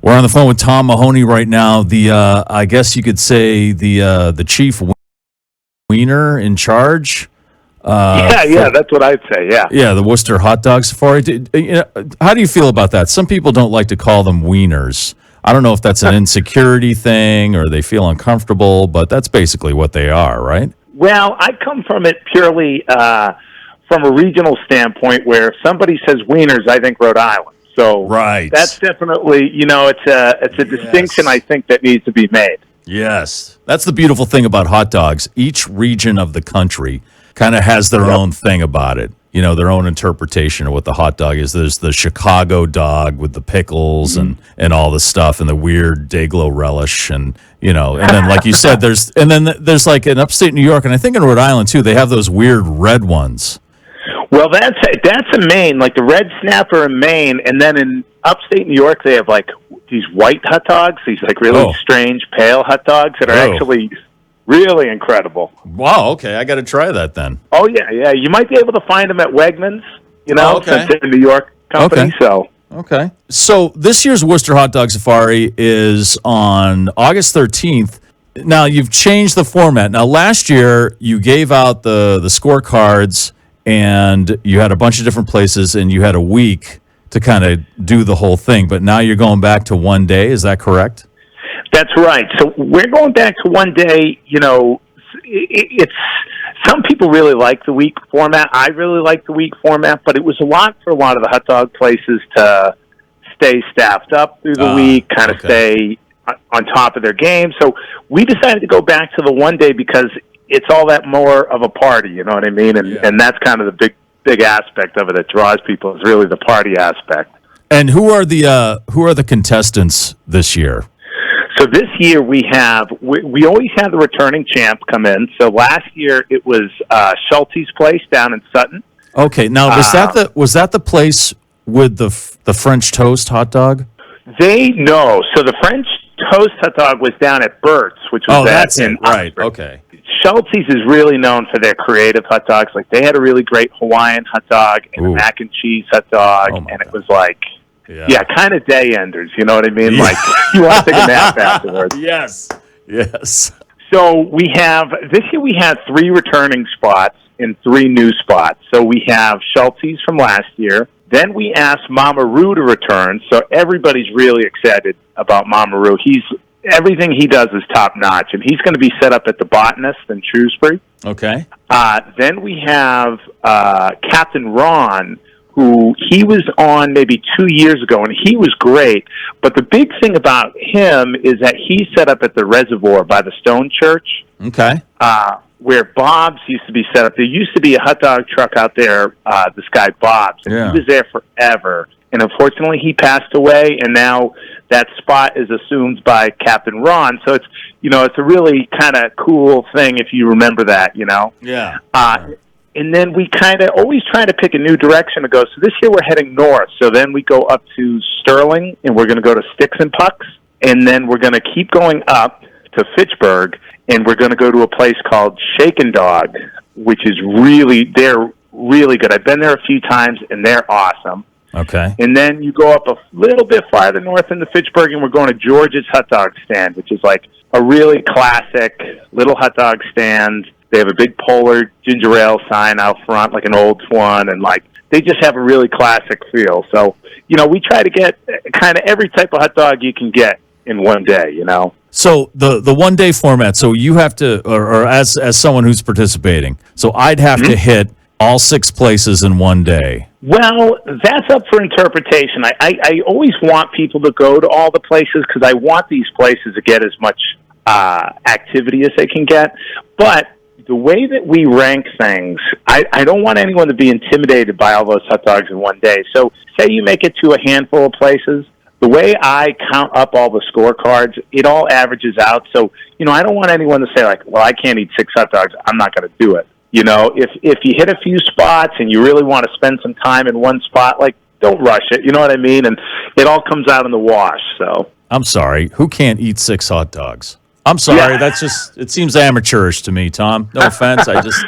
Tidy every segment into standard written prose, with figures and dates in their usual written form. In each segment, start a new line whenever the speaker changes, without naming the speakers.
We're on the phone with Tom Mahoney right now. The I guess you could say the chief wiener in charge.
Yeah, that's what I'd say. Yeah,
the Worcester Hot Dog Safari. How do you feel about that? Some people don't like to call them wieners. I don't know if that's an insecurity thing or they feel uncomfortable, but that's basically what they are, right?
Well, I come from it purely from a regional standpoint, where if somebody says wieners, I think Rhode Island. So
right.
That's definitely, it's a distinction I think that needs to be made.
Yes. That's the beautiful thing about hot dogs. Each region of the country kind of has their own thing about it. Their own interpretation of what the hot dog is. There's the Chicago dog with the pickles and all the stuff and the weird Dayglow relish and then like you said, there's like in upstate New York and I think in Rhode Island too, they have those weird red ones.
Well, that's in Maine, like the red snapper in Maine, and then in upstate New York they have like these white hot dogs, these like really strange pale hot dogs that are actually really incredible.
Wow, okay, I got to try that then.
Oh yeah, you might be able to find them at Wegmans, since they're a New York company.
Okay. So this year's Worcester Hot Dog Safari is on August 13th. Now you've changed the format. Now last year you gave out the scorecards and you had a bunch of different places and you had a week to kind of do the whole thing, but now you're going back to one day. Is that correct?
That's right. So we're going back to one day. It's some people really like the week format. I really like the week format, but it was a lot for a lot of the hot dog places to stay staffed up through the week, kind of stay on top of their game. So we decided to go back to the one day because it's all that more of a party. You know what I mean? And that's kind of the big aspect of it that draws people is really the party aspect.
And who are the contestants this year?
So this year we always have the returning champ come in. So last year it was Schulte's place down in Sutton.
Okay, now was that the place with the French toast hot dog?
So the French toast hot dog was down at Bert's, which was
right. Okay.
Schulte's is really known for their creative hot dogs. Like they had a really great Hawaiian hot dog and a mac and cheese hot dog, and it was like. Yeah, kind of day enders, you know what I mean? Yeah. Like, you want to take a nap afterwards.
Yes.
So this year we have 3 returning spots and 3 new spots. So we have Schulte's from last year. Then we asked Mama Roo to return. So everybody's really excited about Mama Roo. Everything he does is top notch, and he's going to be set up at the Botanist in Shrewsbury.
Okay.
Then we have Captain Ron, who he was on maybe 2 years ago, and he was great. But the big thing about him is that he's set up at the Reservoir by the Stone Church.
Okay.
Where Bob's used to be set up. There used to be a hot dog truck out there, this guy Bob's, and he was there forever. And unfortunately, he passed away, and now that spot is assumed by Captain Ron. So it's a really kind of cool thing if you remember that,
Yeah.
And then we kind of always try to pick a new direction to go. So this year we're heading north. So then we go up to Sterling, and we're going to go to Sticks and Pucks. And then we're going to keep going up to Fitchburg, and we're going to go to a place called Shake and Dog, which is they're really good. I've been there a few times, and they're awesome.
Okay.
And then you go up a little bit farther north into Fitchburg, and we're going to George's Hot Dog Stand, which is like a really classic little hot dog stand. They have a big Polar ginger ale sign out front, like an old one, and like they just have a really classic feel. So, we try to get kind of every type of hot dog you can get in one day,
So the one day format, so you have to, or as someone who's participating, so I'd have to hit all 6 places in one day.
Well, that's up for interpretation. I always want people to go to all the places because I want these places to get as much activity as they can get. But the way that we rank things, I don't want anyone to be intimidated by all those hot dogs in one day. So say you make it to a handful of places, the way I count up all the scorecards, it all averages out. So, I don't want anyone to say like, well, I can't eat 6 hot dogs. I'm not going to do it. If you hit a few spots and you really want to spend some time in one spot, like, don't rush it. You know what I mean? And it all comes out in the wash. So
I'm sorry. Who can't eat 6 hot dogs? I'm sorry. That's just, it seems amateurish to me, Tom. No offense. I just,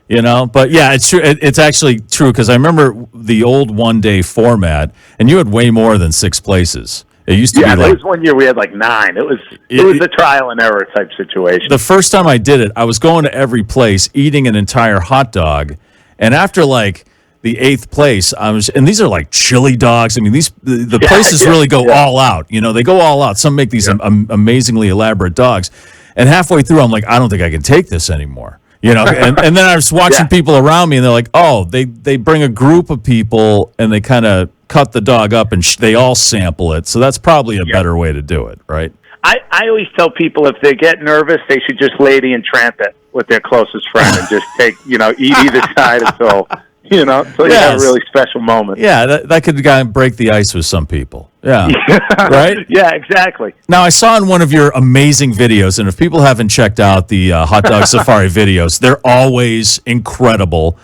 but yeah, it's true. It's actually true because I remember the old one day format and you had way more than 6 places. It used to
Yeah,
be
there
like
was one year we had like 9. It was a trial and error type situation.
the first time I did it, I was going to every place eating an entire hot dog, and after like the 8th place, and these are like chili dogs. I mean, the places really go all out. You know, they go all out. Some make these amazingly elaborate dogs, and halfway through, I'm like, I don't think I can take this anymore. You know, and then I was watching people around me, and they're like, oh, they bring a group of people, and they kind of cut the dog up, and they all sample it. So that's probably a better way to do it, right?
I always tell people if they get nervous, they should just lady and tramp it with their closest friend and just take, eat either side until, you have a really special moment.
Yeah, that could break the ice with some people. Yeah. Right?
Yeah, exactly.
Now, I saw in one of your amazing videos, and if people haven't checked out the hot dog safari videos, they're always incredible.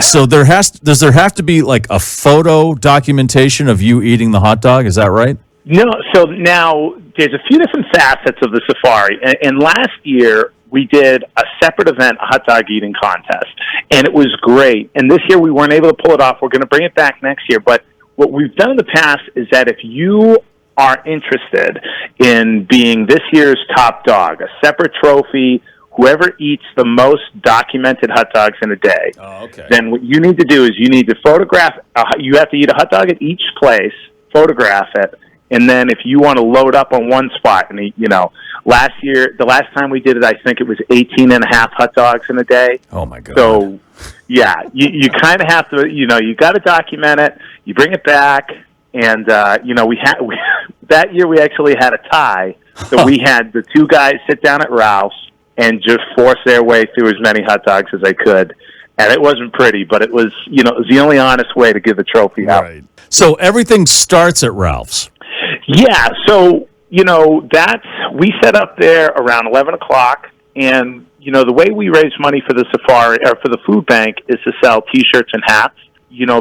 So does there have to be like a photo documentation of you eating the hot dog? Is that right?
No, so now there's a few different facets of the safari. And last year, we did a separate event, a hot dog eating contest, and it was great. And this year, we weren't able to pull it off. We're going to bring it back next year. But what we've done in the past is that if you are interested in being this year's top dog, a separate trophy, whoever eats the most documented hot dogs in a day, then what you need to do is you need to photograph, you have to eat a hot dog at each place, photograph it, and then if you want to load up on one spot, and the last time we did it, I think it was 18 and a half hot dogs in a day.
Oh my God.
So, yeah, you kind of have to, you got to document it, you bring it back, and, that year we actually had a tie, so we had the two guys sit down at Ralph's and just force their way through as many hot dogs as they could. And it wasn't pretty, but it was, it was the only honest way to give the trophy out.
Right. So everything starts at Ralph's.
Yeah, so, we set up there around 11 o'clock, and, the way we raise money for the safari, or for the food bank, is to sell T-shirts and hats.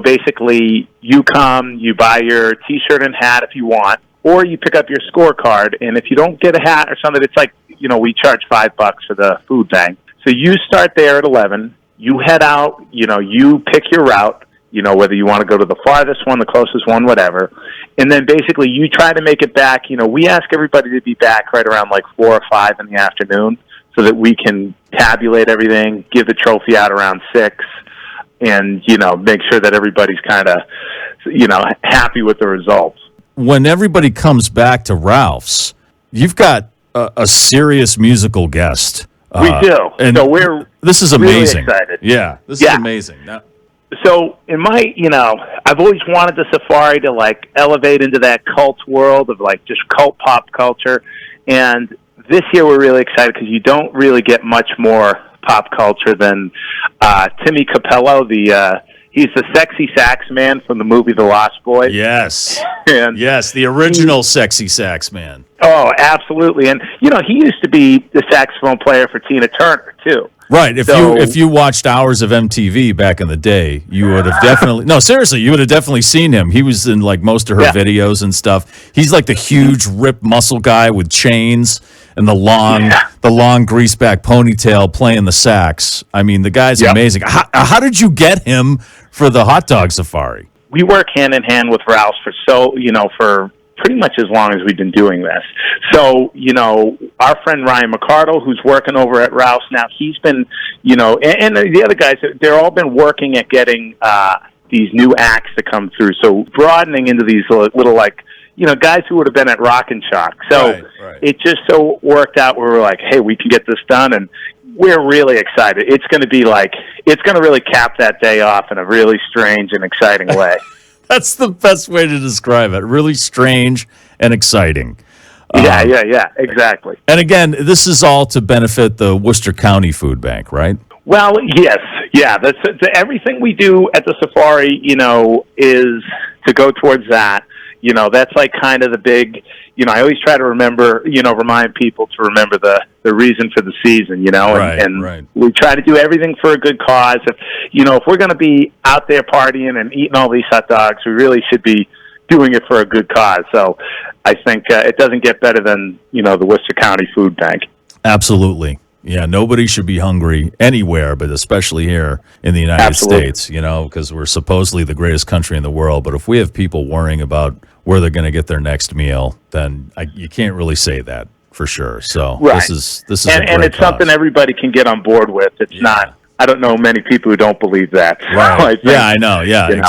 Basically, you come, you buy your T-shirt and hat if you want, or you pick up your scorecard, and if you don't get a hat or something, it's like, we charge $5 for the food bank. So you start there at 11, you head out, you pick your route, whether you want to go to the farthest one, the closest one, whatever. And then basically you try to make it back. We ask everybody to be back right around like 4 or 5 in the afternoon so that we can tabulate everything, give the trophy out around 6, and, make sure that everybody's kind of, happy with the results.
When everybody comes back to Ralph's, you've got a serious musical guest.
We do.
And
so
this is amazing.
Really excited.
Yeah, this is amazing. Now,
so in my, I've always wanted the safari to like elevate into that cult world of like just cult pop culture. And this year we're really excited because you don't really get much more pop culture than Timmy Capello, he's the sexy sax man from the movie The Lost Boys.
Yes.
And
yes, the original sexy sax man.
Oh, absolutely. And, he used to be the saxophone player for Tina Turner, too.
Right. If you watched hours of MTV back in the day, you would have definitely you would have definitely seen him. He was in like most of her videos and stuff. He's like the huge ripped muscle guy with chains and the long grease back ponytail playing the sax. I mean, the guy's amazing. How did you get him for the hot dog safari?
We work hand in hand with Ralph's for pretty much as long as we've been doing this. So, our friend Ryan McCardle, who's working over at Ralph's now, he's been, and the other guys, they're all been working at getting these new acts to come through. So broadening into these little like, guys who would have been at Rock and Shock. So it just so worked out where we're like, hey, we can get this done. And we're really excited. It's going to be it's going to really cap that day off in a really strange and exciting way.
That's the best way to describe it. Really strange and exciting.
Yeah, exactly.
And again, this is all to benefit the Worcester County Foodbank, right?
Well, yes. Yeah, that's everything we do at the safari, is to go towards that. That's like kind of the big, I always try to remind people to remember the reason for the season, and we try to do everything for a good cause. If we're going to be out there partying and eating all these hot dogs, we really should be doing it for a good cause. So I think it doesn't get better than, the Worcester County Food Bank.
Absolutely. Yeah, nobody should be hungry anywhere, but especially here in the United States, because we're supposedly the greatest country in the world. But if we have people worrying about where they're going to get their next meal, then you can't really say that for sure. So
Right.
this is
and
a great
it's something
cause.
everybody can get on board with. It's not. I don't know many people who don't believe that. So
Right.
I think,
Yeah, I know. Yeah,
you know.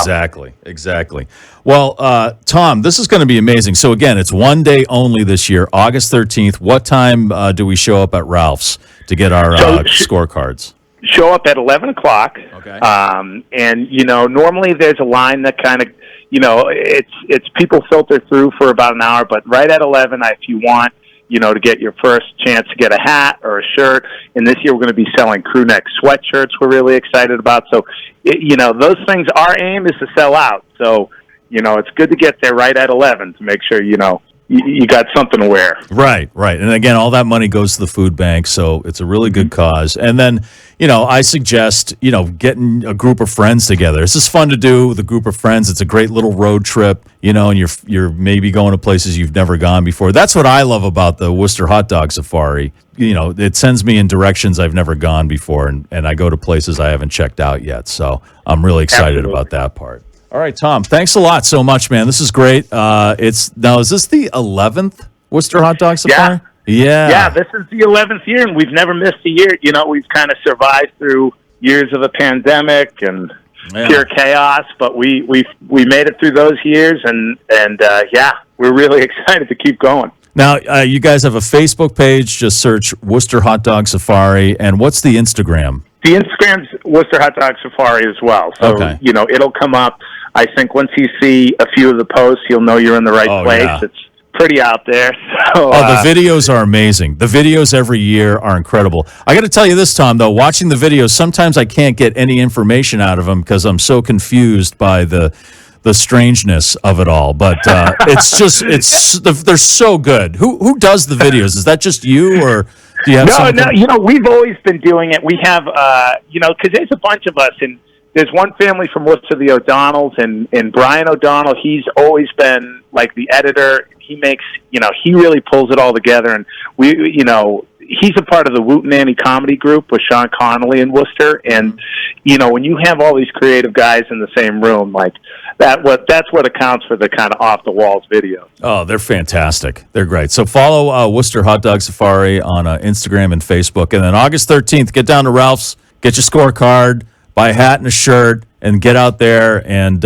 exactly. Well, Tom, this is going to be amazing. So again, it's one day only this year, August 13th. What time do we show up at Ralph's to get our scorecards?
Show up at 11 o'clock.
Okay.
And, normally there's a line that kind of, it's people filter through for about an hour, but right at 11, if you want, to get your first chance to get a hat or a shirt. And this year we're going to be selling crew neck sweatshirts we're really excited about. So, those things, our aim is to sell out. So, it's good to get there right at 11 to make sure, you got something to wear.
Right. And again, all that money goes to the food bank, so it's a really good cause. And then, I suggest, getting a group of friends together. This is fun to do with a group of friends. It's a great little road trip, and you're maybe going to places you've never gone before. That's what I love about the Worcester Hot Dog Safari. It sends me in directions I've never gone before, and I go to places I haven't checked out yet. So I'm really excited about that part. All right, Tom, thanks a lot so much, man. This is great. Is this the 11th Worcester Hot Dog Safari?
Yeah, this is the 11th year, and we've never missed a year. We've kind of survived through years of a pandemic and pure chaos, but we made it through those years, and we're really excited to keep going.
Now, you guys have a Facebook page. Just search Worcester Hot Dog Safari. And what's the Instagram?
The Instagram's Worcester Hot Dog Safari as well. So,
Okay.
It'll come up. I think once you see a few of the posts, you'll know you're in the right place.
Yeah.
It's pretty out there. So,
the videos are amazing. The videos every year are incredible. I got to tell you this, Tom, though, watching the videos, sometimes I can't get any information out of them because I'm so confused by the strangeness of it all. But they're so good. Who does the videos? Is that just you, or do you have
No, we've always been doing it. We have, because there's a bunch of us, and there's one family from Worcester, the O'Donnells, and Brian O'Donnell, he's always been like the editor. He makes, he really pulls it all together, and he's a part of the Woot and Annie comedy group with Sean Connolly in Worcester, and when you have all these creative guys in the same room, like that's what accounts for the kind of off the walls videos.
Oh, they're fantastic. They're great. So follow Worcester Hot Dog Safari on Instagram and Facebook, and then August 13th, get down to Ralph's, get your scorecard, buy a hat and a shirt, and get out there and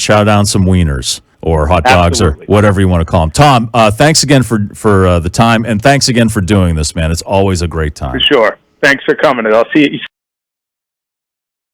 chow down some wieners or hot dogs.
Absolutely.
Or whatever you want to call them. Tom, thanks again for the time, and thanks again for doing this, man. It's always a great time.
For sure. Thanks for coming, and I'll see you.